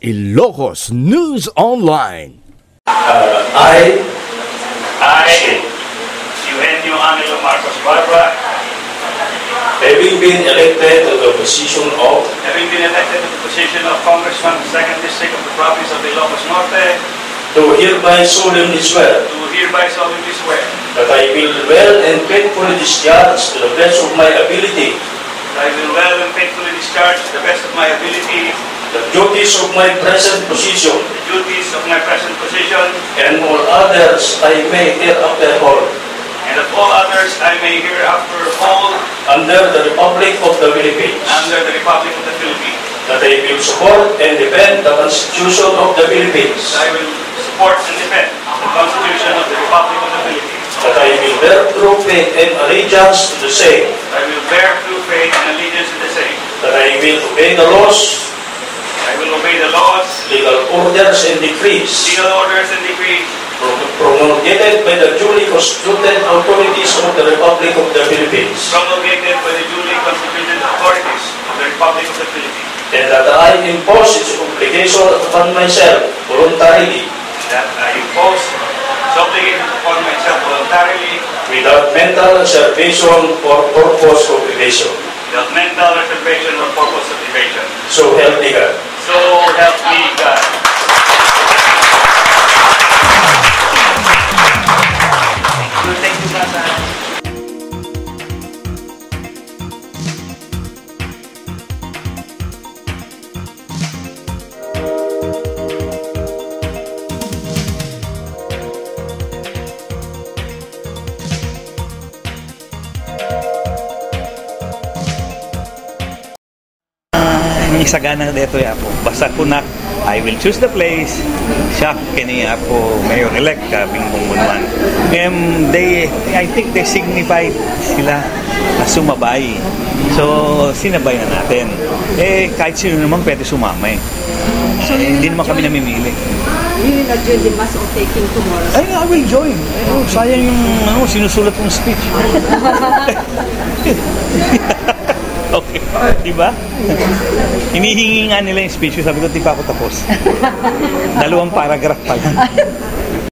Ilocos News Online. Eugenio Angelo Marcos Barba, having been elected to the position of Congressman, 2nd District of the Province of Ilocos Norte, do hereby solemnly swear that I will well and faithfully discharge to the best of my ability I will well and faithfully discharge to the best of my ability the duties of my present position and all others I may hereafter hold and of all others I may hereafter hold under the Republic of the Philippines, that I will support and defend the Constitution of the Philippines, I will support and defend the Constitution of the Republic of the Philippines, that I will bear true faith and allegiance to the same, I will bear true faith and allegiance to the same, that I will obey the laws, legal orders and decrees promulgated by the duly constituted authorities of the Republic of the Philippines, and that I impose its obligation upon myself voluntarily, without mental reservation or purpose of evasion. So help me God. So help me God. Thank you, Brother. Isagana dito po. Basta kunak, I will choose the place. Siya kini po mayor-elect kabing bungbunuan. I think they signified sila na sumabay. So, sinabay na natin. Kahit sino naman pwede sumama So, hindi naman kami namimili. You will not join the mass of taking tomorrow? I will join. Sayang yung sinusulat kong speech. Okay. Diba? Hinihingi nga nila yung speech. Sabi ko, di pa ako tapos. 2 paragraph pa lang.